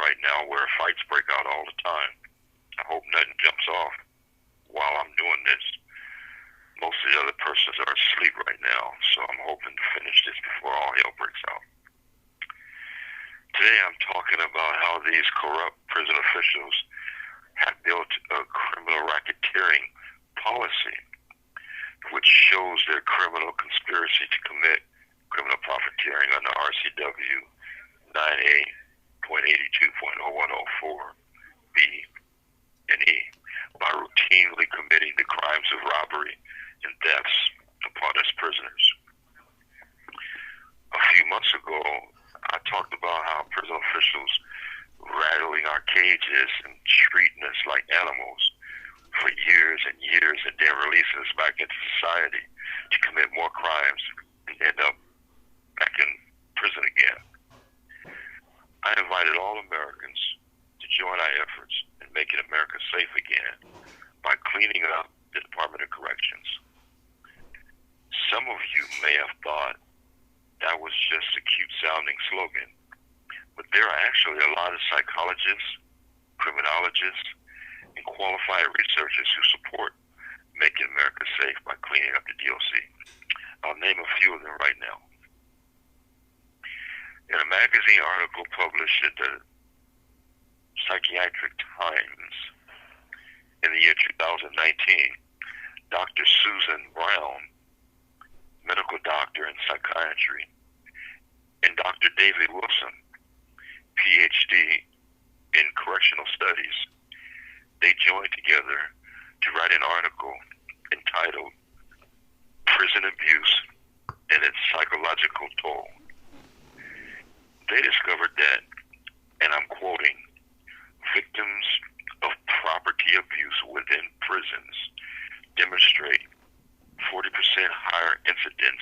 right now where fights break out all the time. I hope nothing jumps off while I'm doing this. Most of the other persons are asleep right now, so I'm hoping to finish this before all hell breaks out. Today I'm talking about how these corrupt prison officials have built a criminal racketeering policy which shows their criminal conspiracy to commit criminal profiteering under RCW 9A.82.0104 B and E by routinely committing the crimes of robbery and thefts upon its prisoners. A few months ago, I talked about how prison officials rattling our cages and treating us like animals for years and years, and then releasing us back into society to commit more crimes and end up back in prison again. I invited all Americans to join our efforts in making America safe again by cleaning up the Department of Corrections. Some of you may have thought that was just a cute-sounding slogan, but there are actually a lot of psychologists, criminologists, and qualified researchers who support making America safe by cleaning up the DOC. I'll name a few of them right now. In a magazine article published in the Psychiatric Times in the year 2019, Dr. Susan Brown, medical doctor in psychiatry, and Dr. David Wilson, PhD in correctional studies, they joined together to write an article entitled Prison Abuse and Its Psychological Toll. They discovered that, and I'm quoting, victims of property abuse within prisons demonstrate 40% higher incidence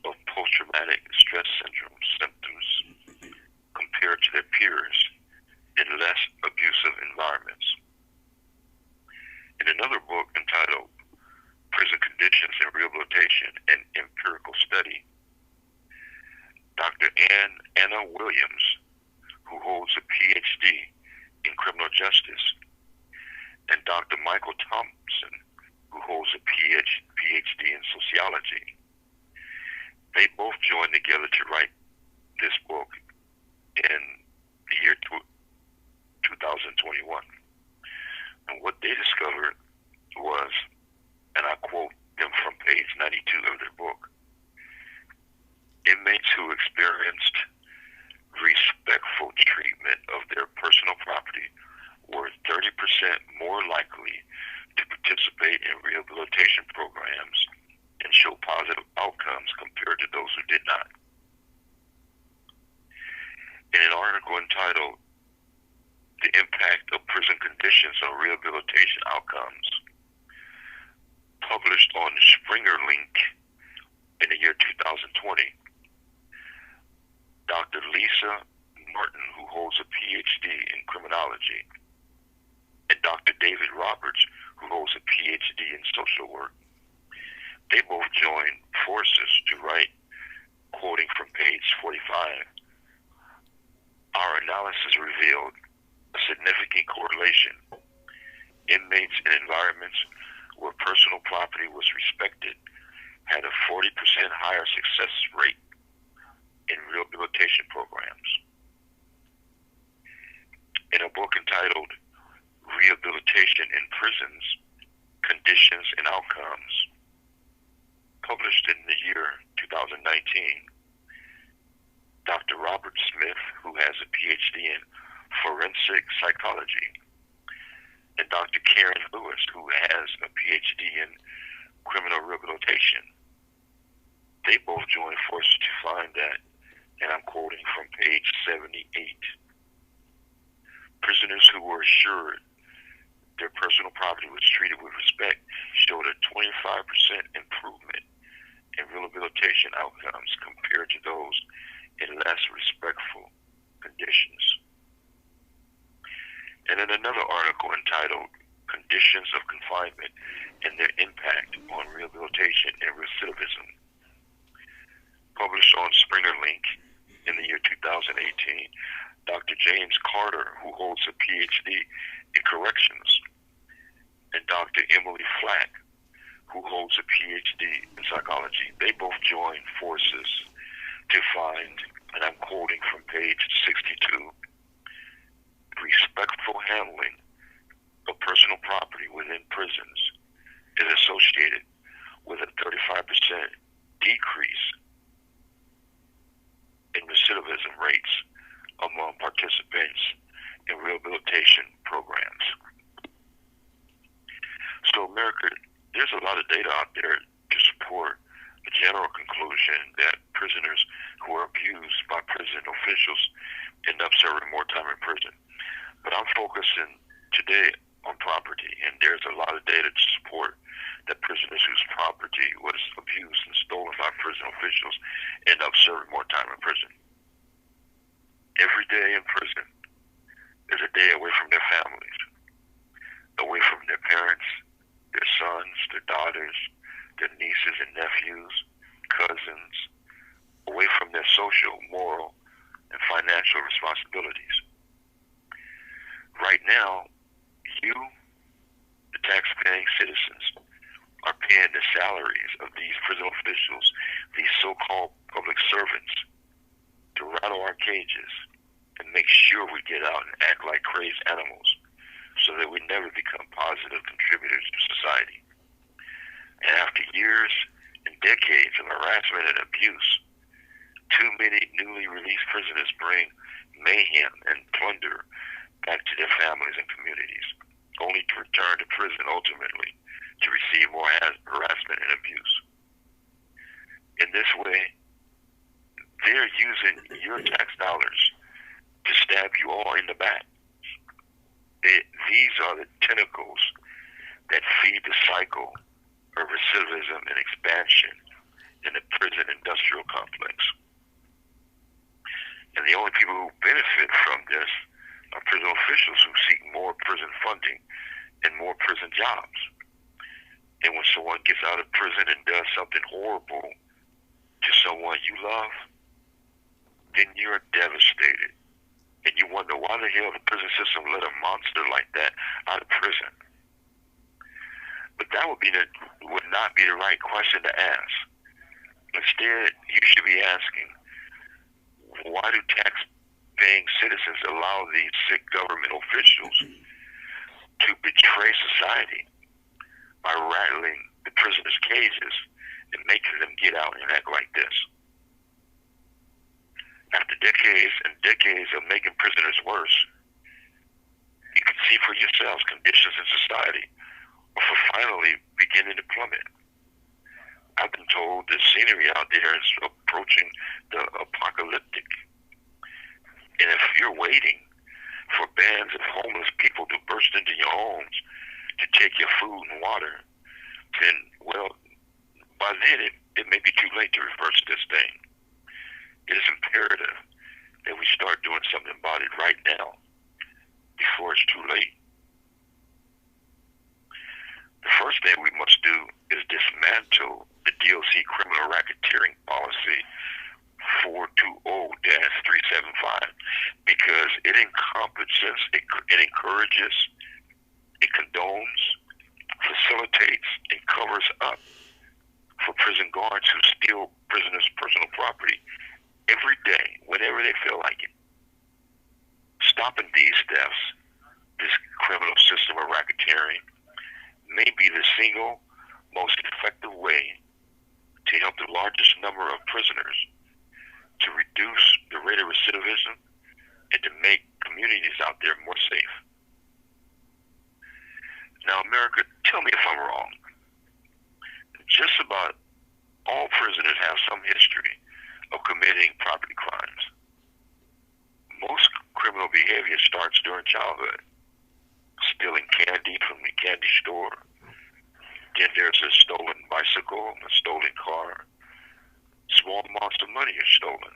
of post-traumatic stress syndrome symptoms compared to their peers in less abusive environments. In another book entitled Prison Conditions and Rehabilitation, an Empirical Study, Dr. Anna Williams, who holds a PhD in criminal justice, and Dr. Michael Thompson, who holds a PhD in sociology, they both joined together to write this book in the year 2021. And what they discovered was, and I quote them from page 92 of their book, inmates who experienced respectful treatment of their personal property were 30% more likely to participate in rehabilitation programs and show positive outcomes compared to those who did not. In an article entitled The Impact of Prison Conditions on Rehabilitation Outcomes, published on Springer Link in the year 2020, Dr. Lisa Martin, who holds a PhD in criminology, and Dr. David Roberts, who holds a PhD in social work, they both joined forces to write, quoting from page 45, our analysis revealed a significant correlation. Inmates in environments where personal property was respected had a 40% higher success rate in rehabilitation programs. In a book entitled Rehabilitation in Prisons, Conditions and Outcomes, published in the year 2019, Dr. Robert Smith, who has a PhD in forensic psychology, and Dr. Karen Lewis, who has a PhD in criminal rehabilitation, they both joined forces to find that, and I'm quoting from page 78, prisoners who were assured their personal property was treated with respect showed a 25% improvement in rehabilitation outcomes compared to those in less respectful conditions. And in another article entitled Conditions of Confinement and Their Impact on Rehabilitation and Recidivism, published on Springer Link in the year 2018, Dr. James Carter, who holds a PhD in corrections, and Dr. Emily Flack, who holds a PhD in psychology. They both joined forces to find, and I'm quoting from page 62, respectful handling of personal property within prisons is associated with a 35% decrease in recidivism rates among participants in rehabilitation programs. So, America, there's a lot of data out there to support the general conclusion that prisoners who are abused by prison officials end up serving more time in prison. But I'm focusing today on property, and there's a lot of data to support that prisoners whose property was abused and stolen by prison officials end up serving more time in prison. Every day in prison is a day away from their families, away from their parents, their sons, their daughters, their nieces and nephews, cousins, away from their social, moral, and financial responsibilities. Right now, you, the tax-paying citizens, are paying the salaries of these prison officials, these so-called public servants, to rattle our cages and make sure we get out and act like crazed animals so that we never become positive contributors to society. And after years and decades of harassment and abuse, too many newly released prisoners bring mayhem and plunder back to their families and communities, only to return to prison ultimately to receive more harassment and abuse. In this way, they're using your tax dollars to stab you all in the back. These are the tentacles that feed the cycle of recidivism and expansion in the prison industrial complex. And the only people who benefit from this are prison officials who seek more prison funding and more prison jobs. And when someone gets out of prison and does something horrible to someone you love, then you're devastated. And you wonder why the hell the prison system let a monster like that out of prison. But that would not be the right question to ask. Instead, you should be asking, why do tax-paying citizens allow these sick government officials to betray society by rattling the prisoners' cages and making them get out and act like this? After decades and decades of making prisoners worse, you can see for yourselves conditions in society are finally beginning to plummet. I've been told the scenery out there is approaching the apocalyptic. And if you're waiting for bands of homeless people to burst into your homes to take your food and water, then, well, by then it may be too late to reverse this thing. It is imperative that we start doing something about it right now before it's too late. The first thing we must do is dismantle the DOC criminal racketeering policy 420-375 because it encompasses, it encourages, it condones, facilitates, and covers up for prison guards who steal prisoners' personal property every day, whenever they feel like it. Stopping these thefts, this criminal system of racketeering, may be the single most effective way to help the largest number of prisoners to reduce the rate of recidivism and to make communities out there more safe. Now, America, tell me if I'm wrong. Just about all prisoners have some history of committing property crimes. Most criminal behavior starts during childhood. Stealing candy from the candy store. Then there's a stolen bicycle, a stolen car. Small amounts of money are stolen.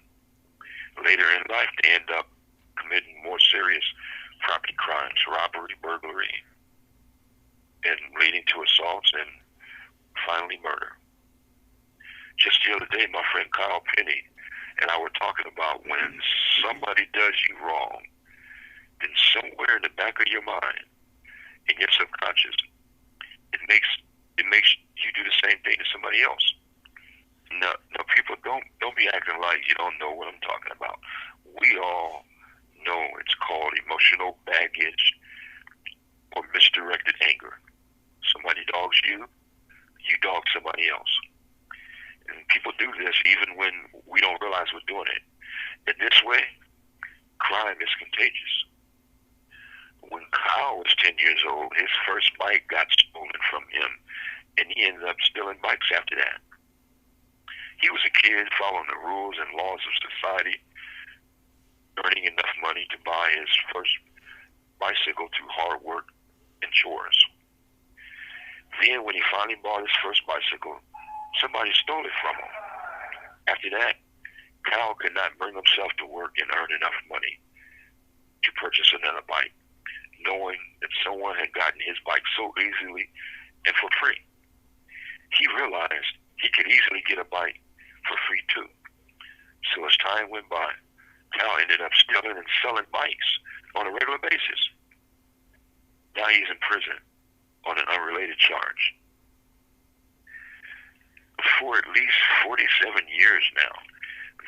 Later in life, they end up committing more serious property crimes, robbery, burglary, and leading to assaults and finally murder. Just the other day, my friend Kyle Penny And I was talking about when somebody does you wrong, then somewhere in the back of your mind, in your subconscious, it makes you do the same thing to somebody else. Now people don't be acting like you don't know what I'm talking about. We all know it's called emotional baggage or misdirected anger. Somebody dogs you, you dog somebody else. And people do this even when we don't realize we're doing it. In this way, crime is contagious. When Kyle was 10 years old, his first bike got stolen from him, and he ended up stealing bikes after that. He was a kid following the rules and laws of society, earning enough money to buy his first bicycle through hard work and chores. Then when he finally bought his first bicycle, somebody stole it from him. After that, Kyle could not bring himself to work and earn enough money to purchase another bike, knowing that someone had gotten his bike so easily and for free. He realized he could easily get a bike for free too. So as time went by, Kyle ended up stealing and selling bikes on a regular basis. Now he's in prison on an unrelated charge. For at least 47 years now,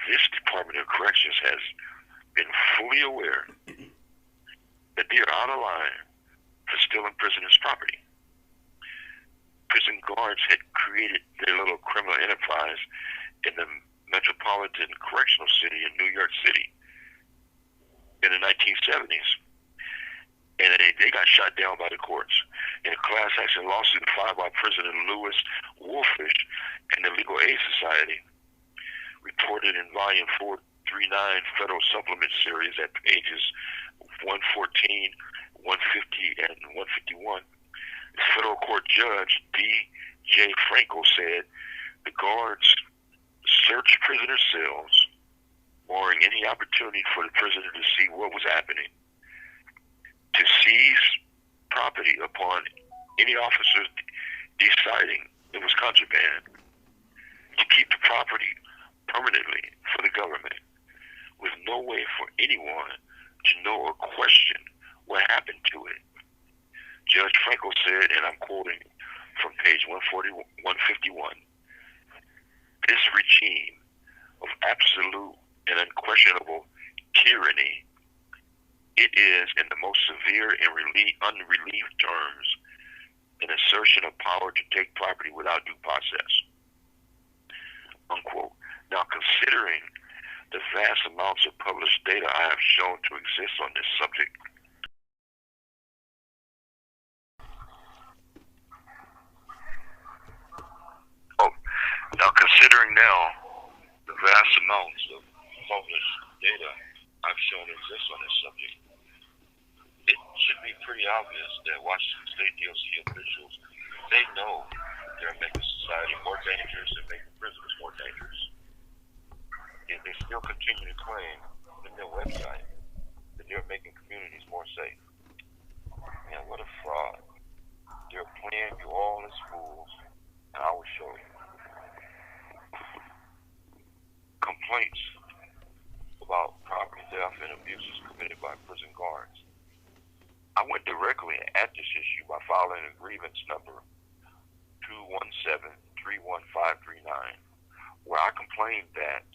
this Department of Corrections has been fully aware that they are out of line for stealing prisoners' property. Prison guards had created their little criminal enterprise in the metropolitan correctional city in New York City in the 1970s. And they got shot down by the courts in a class action lawsuit filed by President Lewis Wolfish and the Legal Aid Society, reported in volume 439 Federal Supplement Series at pages 114, 150, and 151. The federal court judge, D.J. Frankel, said the guards searched prisoner cells, barring any opportunity for the prisoner to see what was happening, to seize property upon any officers deciding it was contraband, to keep the property permanently for the government, with no way for anyone to know or question what happened to it. Judge Frankel said, and I'm quoting from page 151, this regime of absolute and unquestionable tyranny, it is, in the most severe and unrelieved terms, an assertion of power to take property without due process. Unquote. Now, considering the vast amounts of published data I have shown to exist on this subject, the vast amounts of published data I've shown to exist on this subject, it should be pretty obvious that Washington State DOC officials, they know they're making society more dangerous and making prisoners more dangerous. Yet they still continue to claim in their website that they're making communities more safe. Man, what a fraud. They're playing you all as fools, and I will show you. Complaints about property theft and abuses committed by prison guards. I went directly at this issue by filing a grievance number 217-31539, where I complained that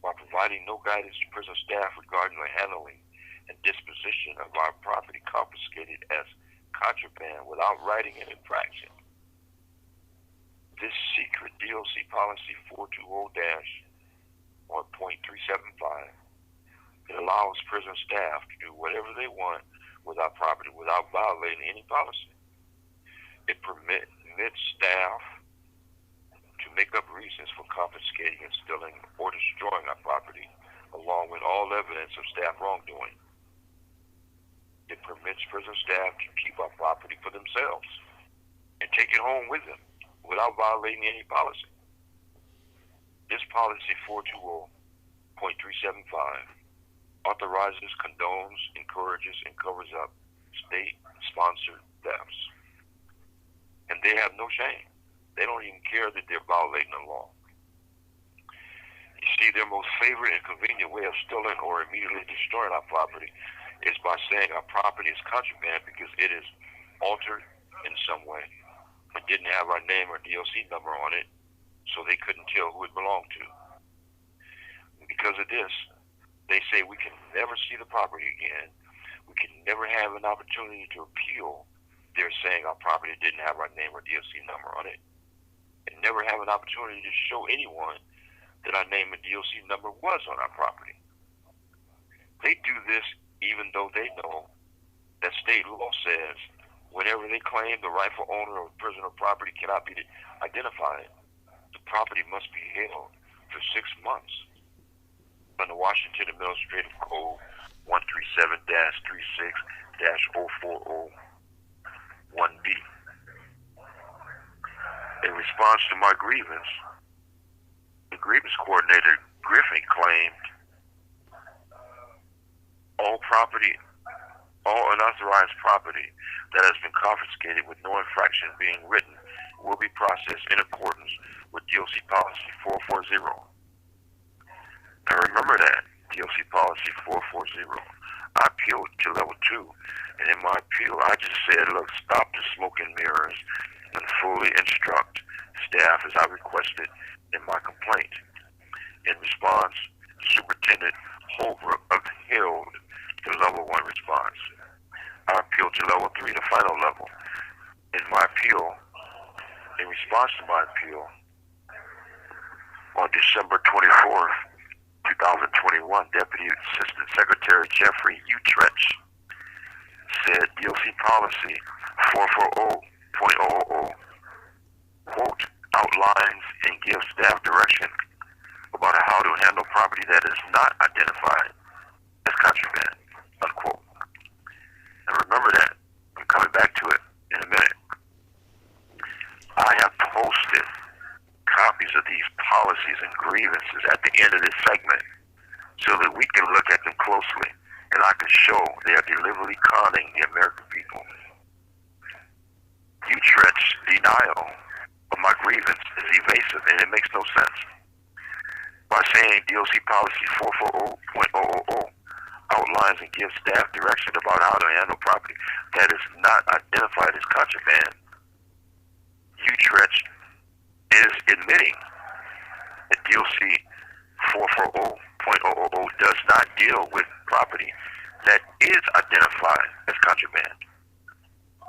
by providing no guidance to prison staff regarding the handling and disposition of our property confiscated as contraband without writing an infraction, this secret DOC policy 420-1.375, it allows prison staff to do whatever they want with our property without violating any policy. It permits staff to make up reasons for confiscating and stealing or destroying our property, along with all evidence of staff wrongdoing. It permits prison staff to keep our property for themselves and take it home with them without violating any policy. This policy 420.375 authorizes, condones, encourages, and covers up state-sponsored thefts. And they have no shame. They don't even care that they're violating the law. You See, their most favorite and convenient way of stealing or immediately destroying our property is by saying our property is contraband because it is altered in some way. It didn't have our name or DOC number on it, so they couldn't tell who it belonged to. Because of this, they say we can never see the property again. We can never have an opportunity to appeal. They're saying our property didn't have our name or DOC number on it. And never have an opportunity to show anyone that our name and DOC number was on our property. They do this even though they know that state law says whenever they claim the rightful owner of personal property cannot be identified, the property must be held for 6 months. Under Washington Administrative Code 137-36-0401B. In response to my grievance, the grievance coordinator, Griffin, claimed all unauthorized property that has been confiscated with no infraction being written will be processed in accordance with DOC Policy 440. I remember that, DOC Policy 440. I appealed to level 2, and in my appeal, I just said, look, stop the smoke and mirrors and fully instruct staff as I requested in my complaint. In response, Superintendent Holbrook upheld the level 1 response. I appealed to level 3, the final level. In response to my appeal, on December 24th, 2021, Deputy Assistant Secretary Jeffrey Utrecht said DOC Policy 440.000, quote, outlines and gives staff direction about how to handle property that is not identified as contraband, unquote. And remember that. I'm coming back to it in a minute. I have posted copies of these policies and grievances at the end of this segment so that we can look at them closely and I can show they are deliberately conning the American people. Utrecht's denial of my grievance is evasive and it makes no sense. By saying DOC Policy 440.000 outlines and gives staff direction about how to handle property that is not identified as contraband, Utrecht is admitting that DOC 440.000 does not deal with property that is identified as contraband.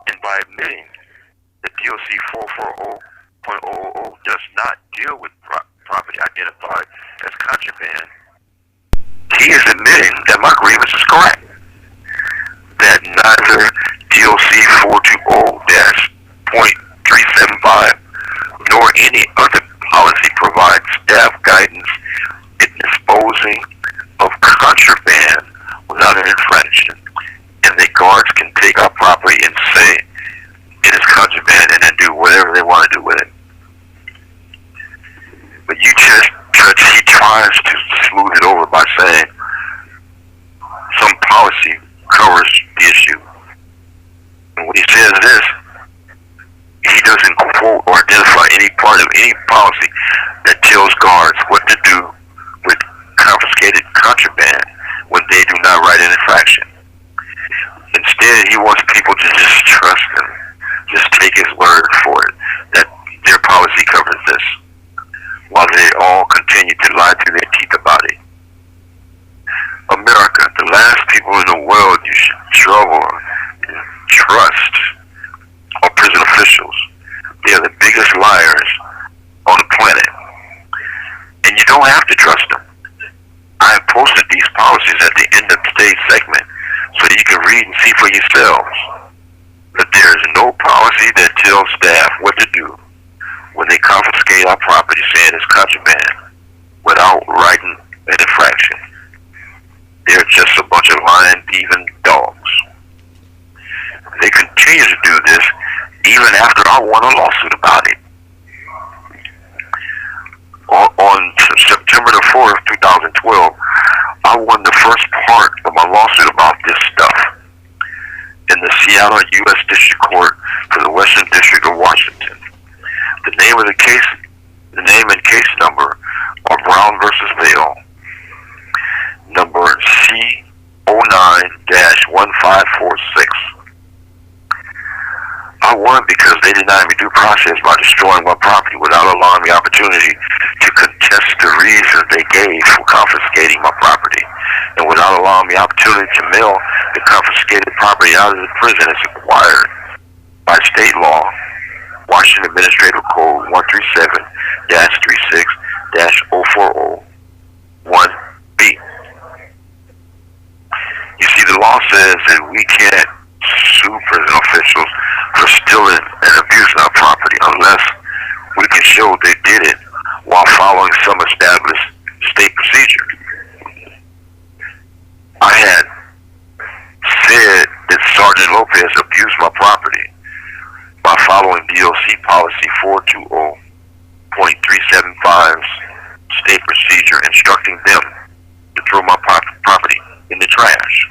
And by admitting that DOC 440.000 does not deal with property identified as contraband, he is admitting that my grievance is correct. That neither DOC 420-.375 nor any other policy provides staff guidance in disposing of contraband without an infraction, and the guards can take our property and say it is contraband and then do whatever they want to do with it. But he tries to smooth it over by saying some policy covers the issue. And when he says this, he doesn't quote or identify any part of any policy that tells guards what to do with confiscated contraband when they do not write an infraction. Instead, he wants people to just trust him, just take his word for it, that their policy covers this, while they all continue to lie through their teeth about it. America, the last people in the world you should trouble and trust are prison officials. They are the biggest liars on the planet. And you don't have to trust them. I have posted these policies at the end of today's segment so that you can read and see for yourselves that there is no policy that tells staff what to do when they confiscate our property saying it's contraband without writing an infraction. They're just a bunch of lying, thieving dogs. They continue to do this even after I won a lawsuit about it. On September the 4th, 2012, I won the first part of my lawsuit about this stuff in the Seattle U.S. District Court for the Western District of Washington. The name and case number are Brown versus Vail, 006-1546. I won because they denied me due process by destroying my property without allowing me opportunity to contest the reasons they gave for confiscating my property, and without allowing me opportunity to mail the confiscated property out of the prison as required by state law, Washington Administrative Code 137-36-040-1B. You see, the law says that we can't sue prison officials for stealing and abusing our property unless we can show they did it while following some established state procedure. I had said that Sergeant Lopez abused my property by following DOC policy 420.375's state procedure, instructing them to throw my property in the trash.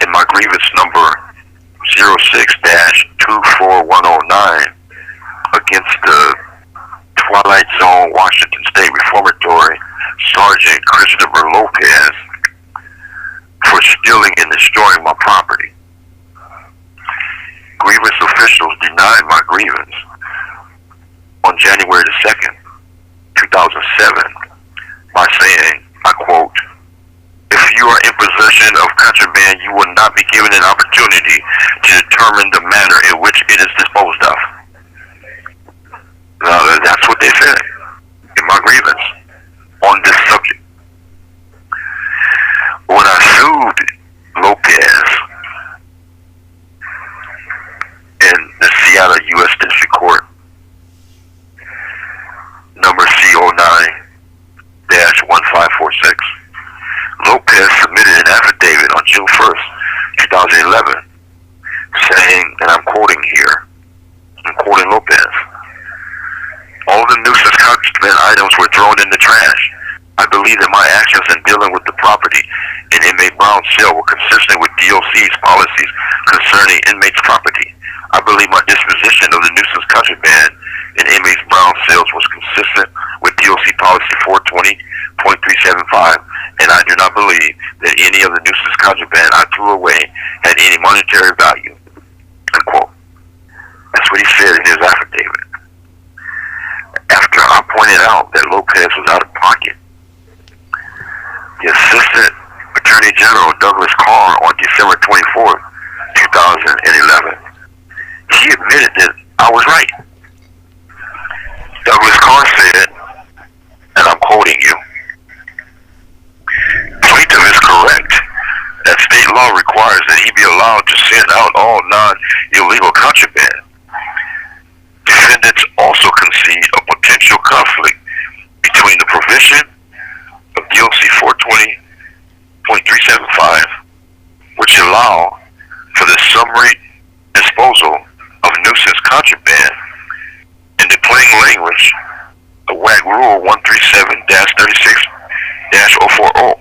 And my grievance number 06-24109 against the Twilight Zone Washington State Reformatory Sergeant Christopher Lopez for stealing and destroying my property. Grievance officials denied my grievance on January the 2nd, 2007 by saying, I quote, "If you are in possession of contraband, you will not be given an opportunity to determine the manner in which it is disposed of." Now, that's what they said in my grievance on this subject. When I sued Lopez in the Seattle U.S. District Court, number C09-1546, Lopez submitted an affidavit on June 1st, 2011, saying, and I'm quoting here, I'm quoting Lopez, "All the nuisance contraband items were thrown in the trash. I believe that my actions in dealing with the property in inmate Brown's cell were consistent with DOC's policies concerning inmates' property. I believe my disposition of the nuisance contraband in inmates Brown's cells was consistent with DOC policy 420.375, and I do not believe that any of the nuisance contraband I threw away had any monetary value." Unquote. That's what he said in his affidavit. After I pointed out that Lopez was out of pocket, the Assistant Attorney General Douglas Carr on December 24th, 2011, he admitted that I was right. Douglas Carr said, and I'm quoting you, "Plaintiff is correct that state law requires that he be allowed to send out all non-illegal contraband. Defendants also concede a potential conflict between the provision of DOC 420.375, which allow for the summary disposal of nuisance contraband, and the plain language of WAC Rule 137-36-040,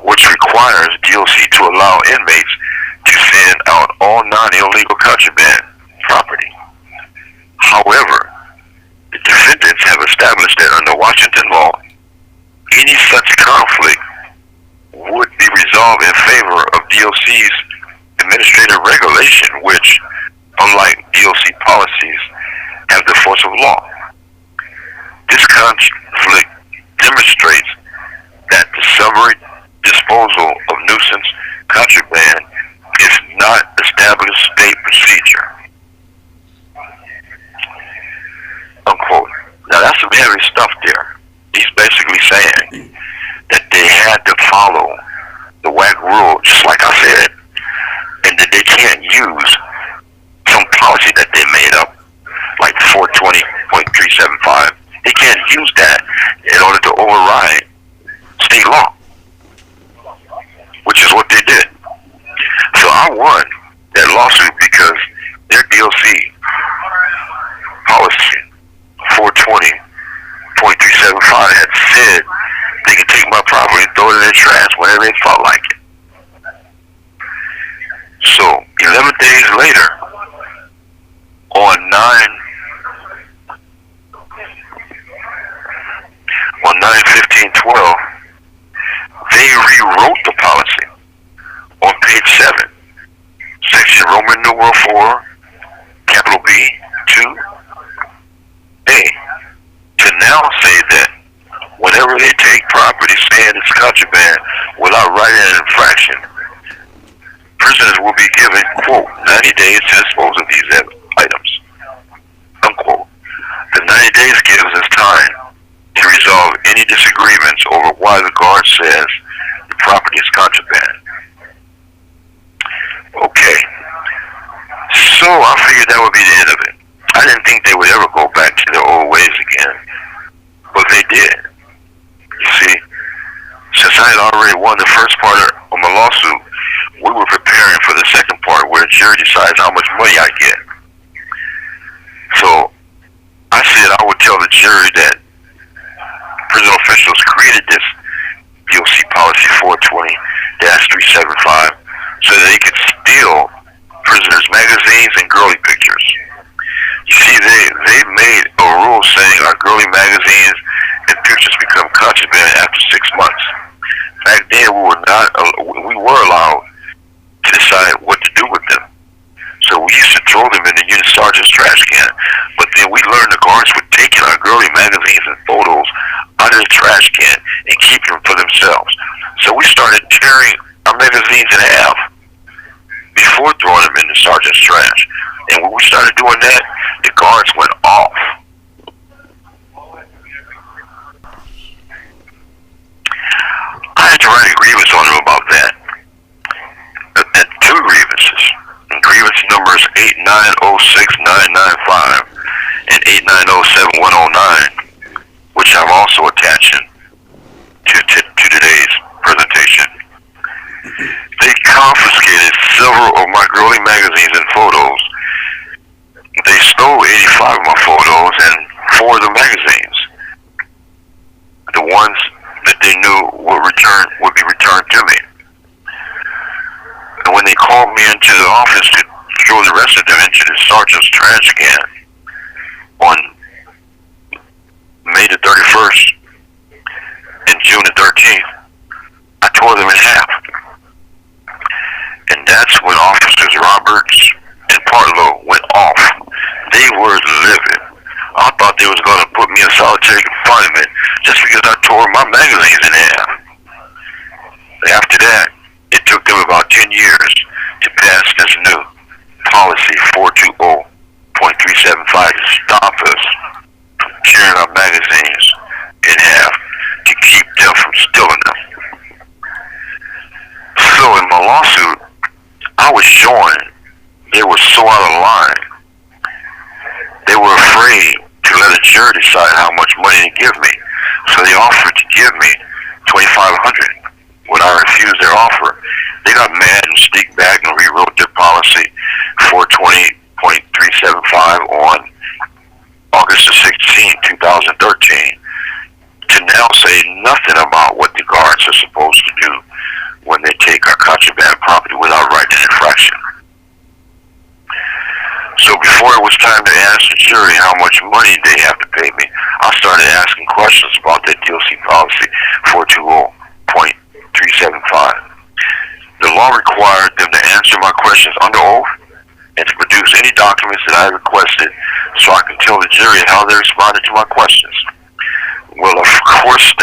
which requires DOC to allow inmates to send out all non-illegal contraband property. However, the defendants have established that under Washington law, any such conflict would be resolved in favor of DOC's administrative regulation, which, unlike DOC policies, have the force of law. This conflict demonstrates that the summary disposal of nuisance contraband is not established state procedure." Unquote. Now that's some heavy stuff there. He's basically saying that they had to follow the WAC rule, just like I said, and that they can't use some policy that they made up, like 420.375. They can't use that in order to override state law, which is what they did. So I won that lawsuit because their DOC policy 420.375 had said they could take my property and throw it in the trash whenever they felt like it. So 11 days later, on 9/15/12, they rewrote the policy on page numeral 4, capital B, 2, A, to now say that whenever they take property saying it's contraband without writing an infraction, prisoners will be given, quote, 90 days to dispose of these items, unquote. The 90 days gives us time to resolve any disagreements over why the guard says the property is contraband. Okay, so I figured that would be the end of it. I didn't think they would ever go back to their old ways again, but they did. You see, since I had already won the first part of my lawsuit, we were preparing for the second part where the jury decides how much money I get. So I said I would tell the jury that prison officials created this DOC policy 420-375 so that they could steal prisoners' magazines and girly pictures. You see, they made a rule saying our girly magazines and pictures become contraband after 6 months. Back then, we were allowed to decide what to do with them. So we used to throw them in the unit sergeant's trash can. But then we learned the guards were taking our girly magazines and photos out of the trash can and keeping them for themselves. So we started tearing our magazines in half before throwing them in the sergeant's trash. And when we started doing that, the guards went off. I had to write a grievance on them about that. And 2 grievances. Grievance numbers 8906995 and 8907109, which I'm also attaching to today's presentation. They confiscated several of my girly magazines and photos. They stole 85 of my photos and 4 of the magazines. The ones that they knew would be returned to me. And when they called me into the office to throw the rest of them into the sergeant's trash can on May the 31st and June the 13th, I tore them in half. And that's when Officers Roberts and Partlow went off. They were livid. I thought they was going to put me in solitary confinement just because I tore my magazines in half. After that, it took them about 10 years to pass this new policy 420.375 to stop us from tearing our magazines in half to keep them from stealing them. So in my lawsuit, I was showing they were so out of line. They were afraid to let a jury decide how much money to give me. So they offered to give me $2,500. When I refused their offer, they got mad and sneaked back and rewrote their policy 420.375 on August the 16th, 2013, to now say nothing about what the guards are supposed to do when they take our contraband property without writing an infraction. So before it was time to ask the jury how much money they have to pay me, I started asking questions about that DOC policy 420.375. The law required them to answer my questions under oath and to produce any documents that I requested so I can tell the jury how they responded to my questions. Well, of course,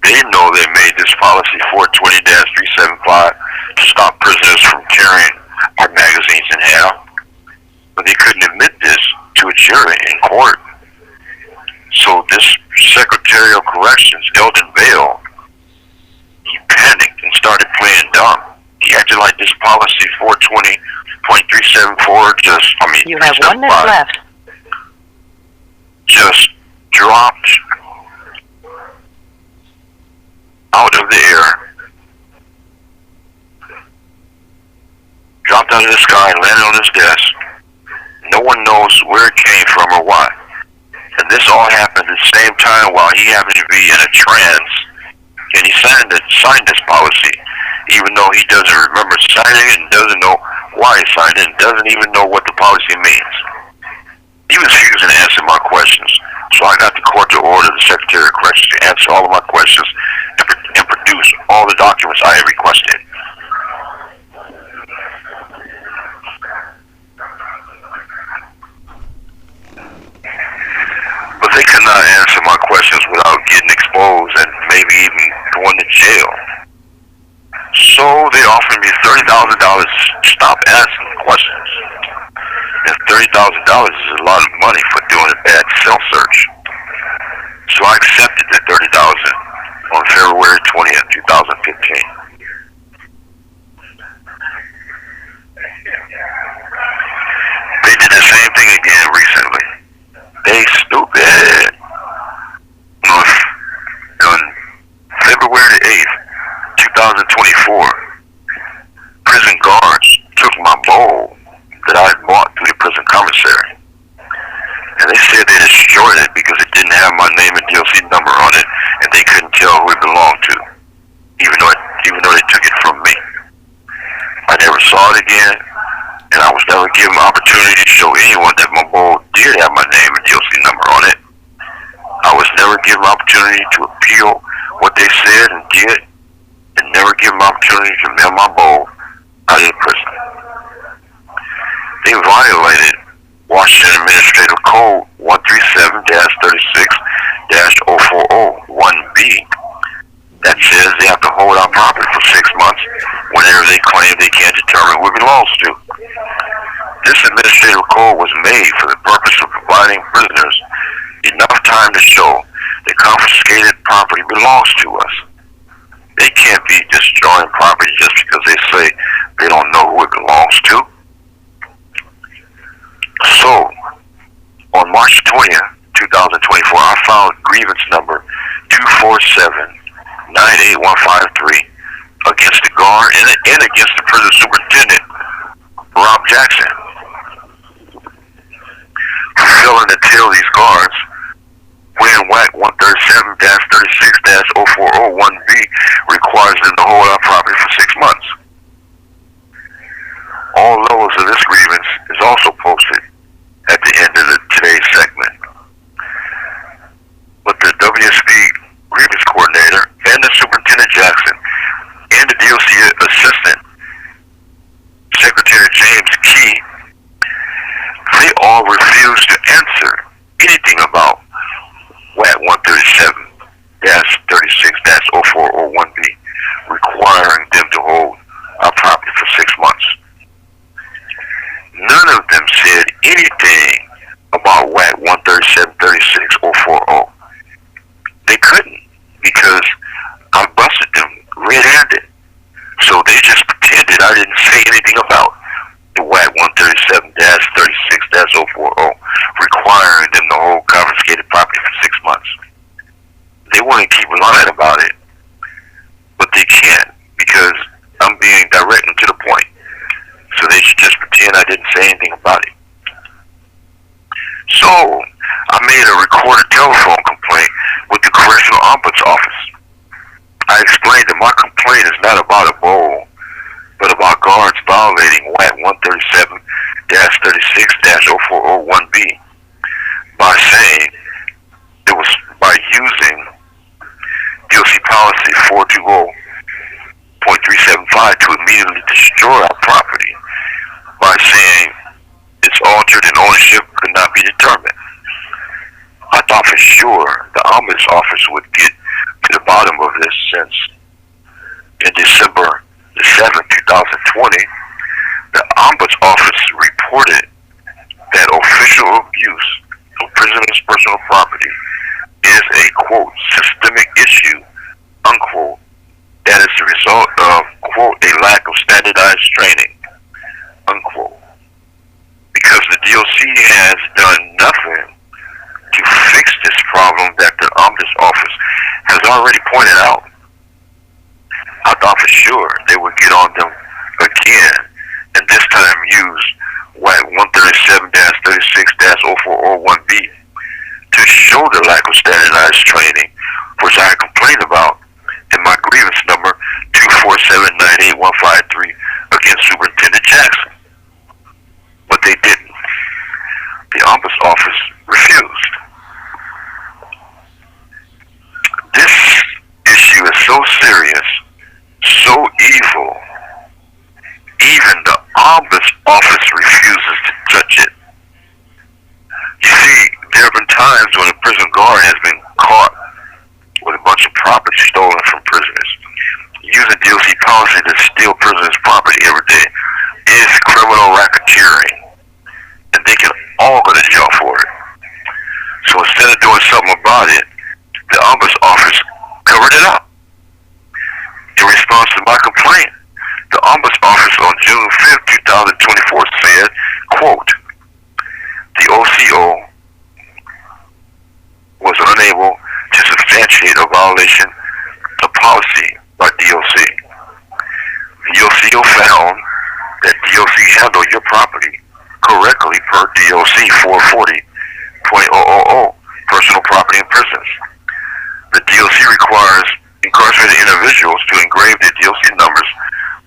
they know they made this policy 420-375 to stop prisoners from tearing our magazines in half, but they couldn't admit this to a jury in court. So this Secretary of Corrections, Eldon Bale, he panicked and started playing dumb. He acted like this policy 420.374 You have 1 minute left. Just dropped out of the air, dropped out of the sky and landed on his desk. No one knows where it came from or why. And this all happened at the same time while he happened to be in a trance, and he signed this policy, even though he doesn't remember signing it and doesn't know why he signed it and doesn't even know what the policy means. He was refusing to answer my questions, so I got the court to order the Secretary of Corrections to answer all of my questions and produce all the documents I had requested. getting exposed and maybe even going to jail. So they offered me $30,000 to stop asking questions. And $30,000 is a lot of money for doing a bad cell search. So I accepted the $30,000 on February 20th, 2015. They did the same thing again recently. They stupid. On February the 8th, 2024, prison guards took my bowl that I had bought through the prison commissary. And they said they destroyed it because it didn't have my name and DLC number on it, and they couldn't tell who it belonged to, even though they took it from me. I never saw it again, and I was never given an opportunity to show anyone that my bowl did have my name and DLC number on it. I was never given an opportunity to appeal what they said and did, and never given an opportunity to mail my bowl out of the prison. They violated Washington Administrative Code 137-36-040-1B that says they have to hold our property for 6 months whenever they claim they can't determine who it belongs to. This administrative code was made for the purpose of providing prisoners enough time to show that confiscated property belongs to us. They can't be destroying property just because they say they don't know who it belongs to. So, on March 20th, 2024, I filed grievance number 247-98153 against the guard and against the prison superintendent, Rob Jackson, for failing to tell these guards when WAC 137-36-040-1B requires them to hold our property for 6 months. All levels of this grievance is also posted at the end of today's segment. But the WSP grievance coordinator and the Superintendent Jackson and the DOC Assistant Secretary James Key, they all refused to answer anything about WAC 137-36-040-1B requiring them to hold our property for 6 months. None of them said anything about WAC 137-36-040. They couldn't because I busted them red-handed. So they just pretended I didn't say anything about the WAC 137-36-040 requiring them to hold confiscated property for 6 months. They want to keep lying about it, but they can't because I'm being direct and to the point. So they should just pretend I didn't say anything about it. So I made a recorded telephone complaint with the Correctional Ombuds Office. I explained that my complaint is not about a bowl, but about guards violating WAC 137-36-040-1B by saying it was by using DOC policy 420.375 to immediately destroy our property by saying it's altered and ownership could not be determined. I thought for sure the Ombuds Office would get to the bottom of this since in December the 7th, 2020, the Ombuds Office reported that official abuse of prisoners' personal property is a, quote, systemic issue, unquote, that is the result of, quote, a lack of standardized training, unquote. Because the DOC has done nothing to fix this problem that the Ombuds Office has already pointed out. I thought for sure they would get on them again, and this time use WAC 137-36-040-1B to show the lack of standardized training, which I complained about in my grievance number 247-98153 against Superintendent Jackson. But they didn't. The Ombuds Office refused. This issue is so serious, so evil, even the Ombuds Office refuses to touch it. You see, there have been times when a prison guard has been caught policy to steal prisoners' property every day is criminal racketeering, and they can all go to jail for it. So instead of doing something about it, the Ombuds Office covered it up. In response to my complaint, the Ombuds Office on June 5, 2024 said, quote, the OCO was unable to substantiate a violation of policy by DOC. The OCO found that DOC handled your property correctly per DOC 440.000, personal property in prisons. The DOC requires incarcerated individuals to engrave their DOC numbers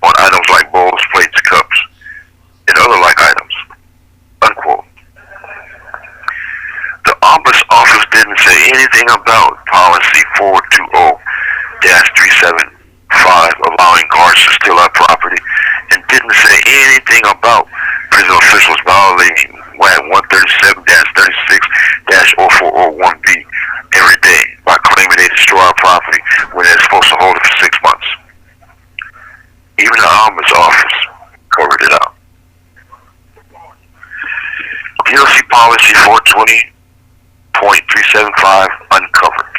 on items like bowls, plates, cups, and other like items, unquote. The Ombuds Office didn't say anything about policy 420-375 allowing guards to steal our property, and didn't say anything about prison officials violating WAT 137-36-0401B every day by claiming they destroy our property when they're supposed to hold it for 6 months. Even the Ombuds Office covered it up. DOC policy 420.375 uncovered.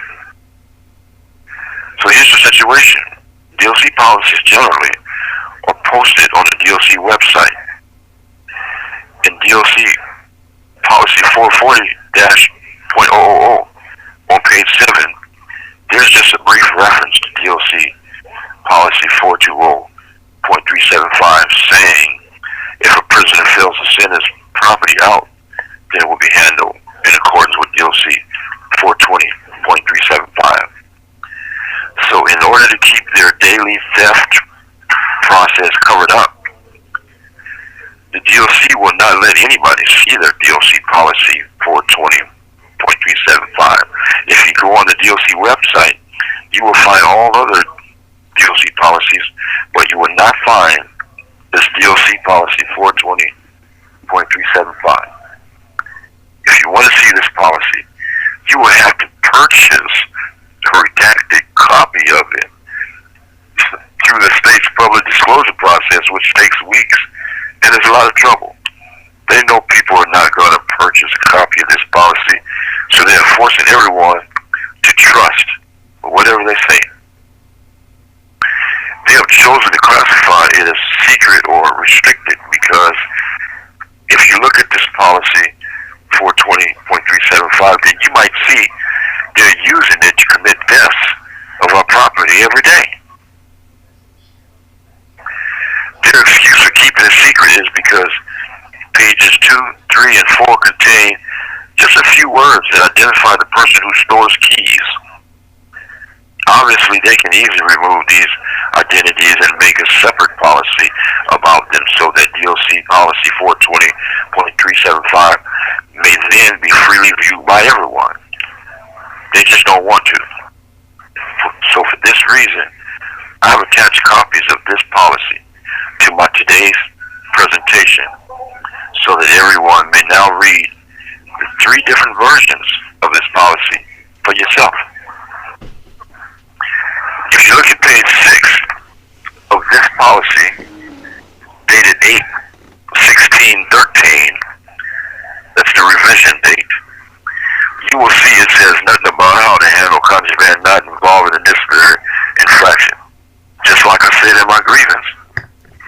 So here's the situation. DOC policies generally are posted on the DOC website. In DOC policy 440-000 on page 7, there's just a brief reference to DOC policy 420.375 saying if a prisoner fails to send his property out, then it will be handled in accordance with DOC 420.375. So in order to keep their daily theft process covered up, the DOC will not let anybody see their DOC policy 420.375. If you go on the DOC website, you will find all other DOC policies, but you will not find this DOC policy 420.375. If you want to see this policy, you will have to purchase a redacted copy of it through the state's public disclosure process, which takes weeks, and there's a lot of trouble. They know people are not going to purchase a copy of this policy, so they're forcing everyone to trust whatever they say. They have chosen to classify it as secret or restricted because if you look at this policy 420.375, then you might see they're using it to commit thefts of our property every day. Their excuse for keeping it secret is because pages 2, 3, and 4 contain just a few words that identify the person who stores keys. Obviously, they can easily remove these identities and make a separate policy about them so that DOC policy 420.375 may then be freely viewed by everyone. They just don't want to. So for this reason, I have attached copies of this policy to my today's presentation so that everyone may now read the 3 different versions of this policy for yourself. If you look at page 6 of this policy, dated 8/16/13, that's the revision date, you will see it says nothing about how to handle contraband not involved in a disciplinary infraction. Just like I said in my grievance,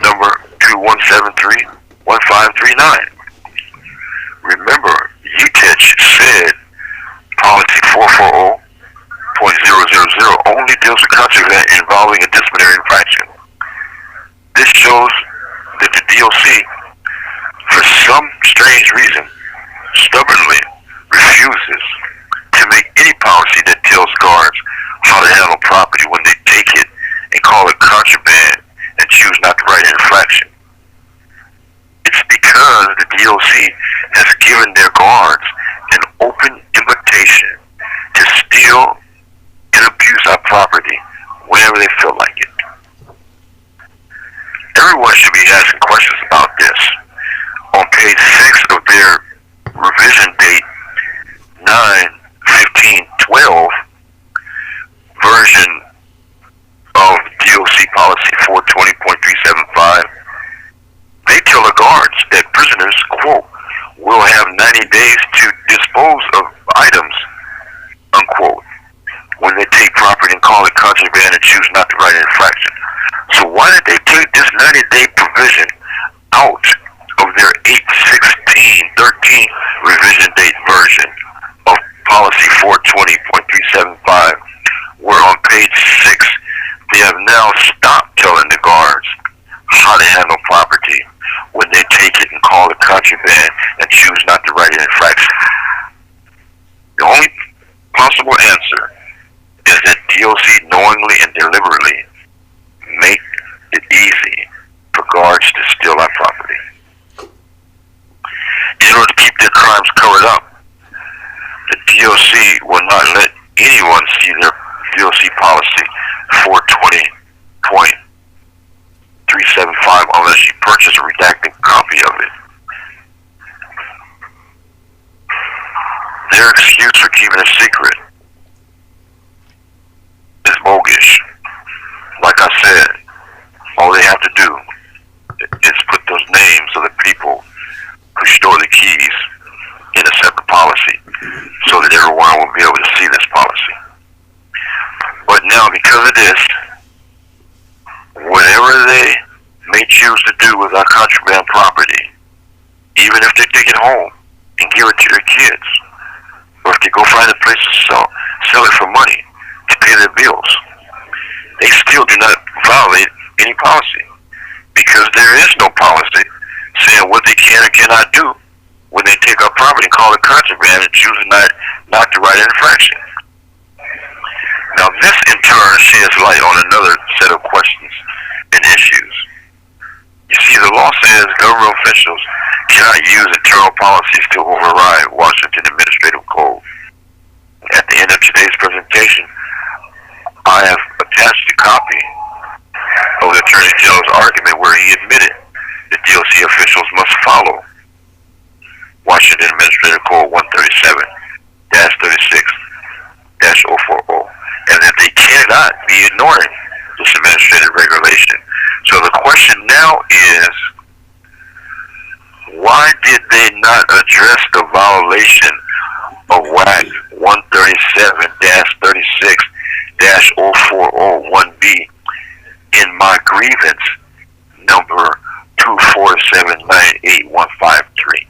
number 2173-1539. Remember, UTECH said policy 440.000 only deals with contraband involving a disciplinary infraction. This shows that the DOC, for some strange reason, stubbornly refuses to make any policy that tells guards how to handle property when they take it and call it contraband and choose not to write an infraction. It's because the DOC has given their guards an open invitation to steal and abuse our property whenever they feel like it. Everyone should be asking questions about this. On page 6 of their revision date, 9/15/12, version of DOC policy 420 prisoners, quote, will have 90 days to dispose of items, unquote, when they take property and call it contraband and choose not to write an infraction. So why did they take this 90-day provision out of their 8/16/13 revision date version of policy 420.375, where on page 6 they have now stopped telling the guards how to handle property when they take it and call it contraband and choose not to write an infraction? The only possible answer is that DOC knowingly and deliberately make it easy for guards to steal our property. In order to keep their crimes covered up, the DOC will not let anyone see their DOC policy 420.375 unless you purchase a redacted copy of it. Their excuse for keeping it secret is bogus. Like I said, all they have to do is put those names of the people who store the keys in a separate policy so that everyone will be able to see this policy. But now, because of this, whatever they may choose to do with our contraband property, even if they take it home and give it to their kids, or if they go find a place to sell it for money to pay their bills, they still do not violate any policy, because there is no policy saying what they can or cannot do when they take our property and call it contraband and choose not to write an infraction. Now this in turn sheds light on another set of questions and issues. You see, the law says government officials cannot use internal policies to override Washington Administrative Code. At the end of today's presentation, I have attached a copy of the Attorney General's argument where he admitted that DOC officials must follow Washington Administrative Code 137-36-040, and that they cannot be ignoring this administrative regulation. So the question now is, why did they not address the violation of WAC 137-36-0401B in my grievance number 24798-153?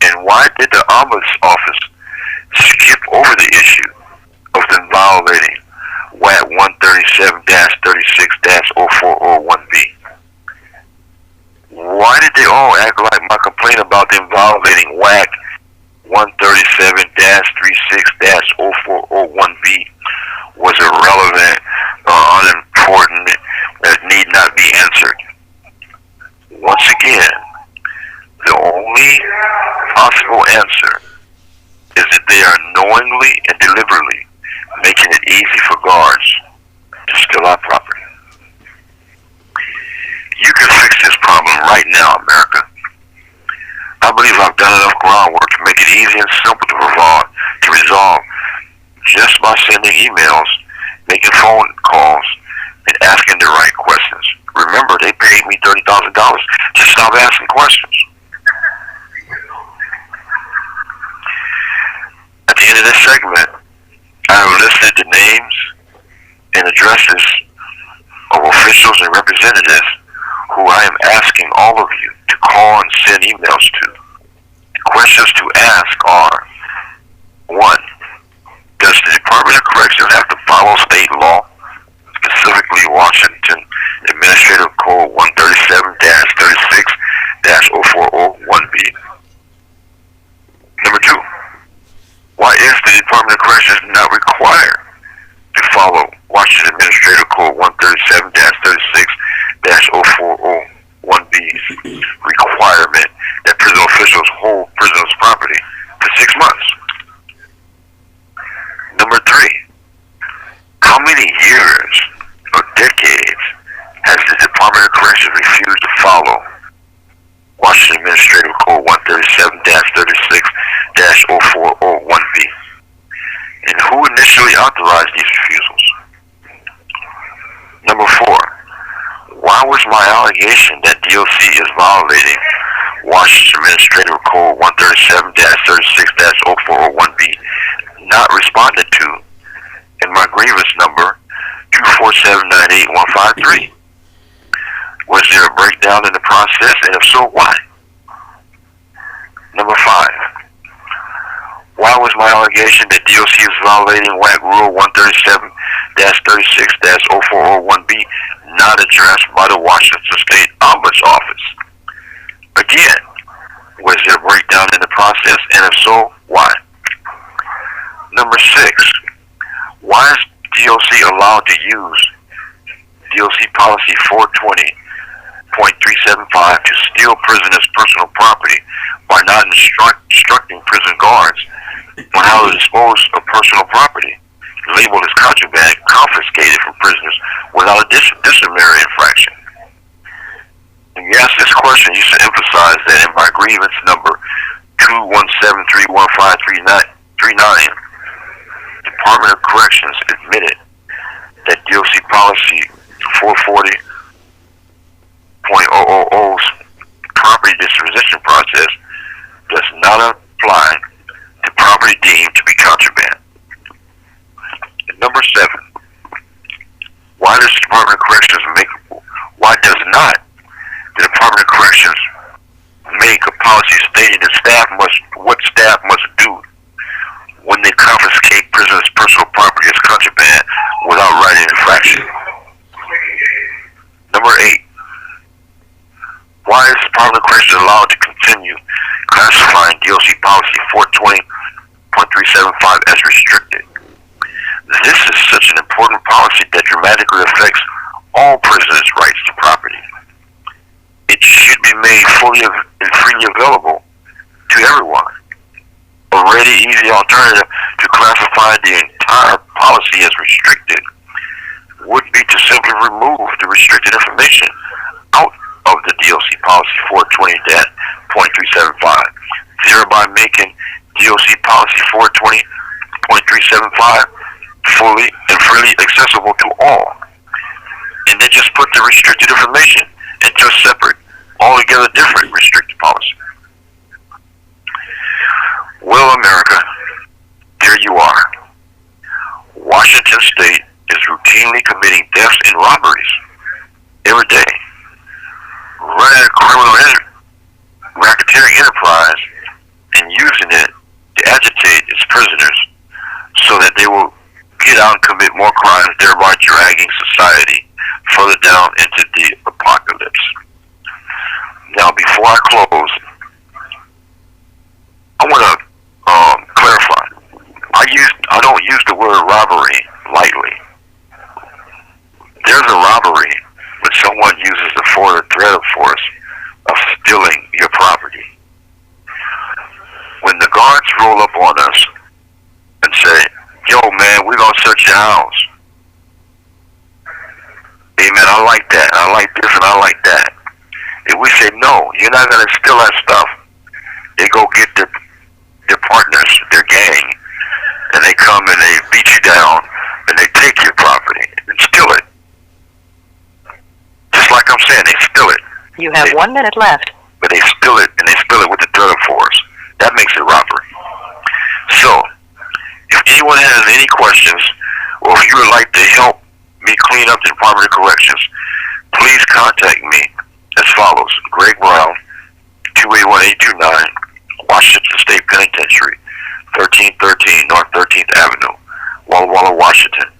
And why did the Ombudsman's office skip over the issue of them violating WAC 137-36-0401B? Why did they all act like my complaint about them violating WAC 137-36-0401B was irrelevant or unimportant that need not be answered? Once again, the only possible answer is that they are knowingly and deliberately making it easy for guards to steal our property. You can fix this problem right now, America. I believe I've done enough groundwork to make it easy and simple to resolve just by sending emails, making phone calls, and asking the right questions. Remember, they paid me $30,000 to stop asking questions. At the end of this segment, I have listed the names and addresses of officials and representatives who I am asking all of you to call and send emails to. The questions to ask are: 1. Does the Department of Corrections have to follow state law, specifically Washington Administrative Code 137-36-04001B? Number 2. Why is the Department of Corrections not required to follow Washington Administrative Code 137-36-04001B's requirement that prison officials hold prisoners' property for 6 months? Number 3, how many years or decades has the Department of Corrections refused to follow Washington Administrative Code 137-36-04001B? And who initially authorized these refusals? Number 4, why was my allegation that DOC is violating violating Washington Administrative Code 137-36-0401B not responded to in my grievance number 24798-153? Was there a breakdown in the process, and if so, why? Number 5. Why was my allegation that DOC is violating WAC Rule 137-36-0401B not addressed by the Washington State Ombuds Office? Again, was there a breakdown in the process, and if so, why? Number 6. Why is DOC allowed to use DOC Policy 420.375 to steal prisoners' personal property by not instructing prison guards on how to dispose of personal property labeled as contraband confiscated from prisoners without a disciplinary infraction? When you ask this question, you should emphasize that in my grievance number 217315339, Department of Corrections admitted that DOC Policy 440.000's property disposition process does not apply to property deemed to be contraband. And number 7, why does the Department of Corrections the Department of Corrections make a policy stating that what staff must do when they confiscate prisoners' personal property as contraband without writing infraction? Number 8, why is the Department of Corrections allowed to continue classifying DOC Policy 420.375 as restricted? This is such an important policy that dramatically affects all prisoners' rights to property. It should be made fully and freely available to everyone. A ready, easy alternative to classify the entire policy as restricted would be to simply remove the restricted information out of the DOC Policy 420.375, thereby making DOC Policy 420.375 fully and freely accessible to all, and then just put the restricted information into a separate, altogether different restricted policy. Well, America, here you are. Washington State is routinely committing thefts and robberies every day, running a criminal racketeering enterprise and using it to agitate its prisoners so that they will get out and commit more crimes, thereby dragging society further down into the apocalypse. Now, before I close, I want to clarify. I don't use the word robbery lightly. There's a robbery when someone uses the threat of force of stealing your property. When the guards roll up on us and say, "Yo, man, we're going to search your house." Hey, man, I like that. I like this and I like that. If we say, "No, you're not going to steal that stuff," they go get their partners, their gang, and they come and they beat you down and they take your property and steal it. Just like I'm saying, they steal it. You have 1 minute left. But they steal it, and they steal it with the threat of force. That makes it robbery. So, if anyone has any questions, or if you would like to help me clean up the Department of Corrections, please contact me as follows: Greg Brown, 281-829, Washington State Penitentiary, 1313 North 13th Avenue, Walla Walla, Washington,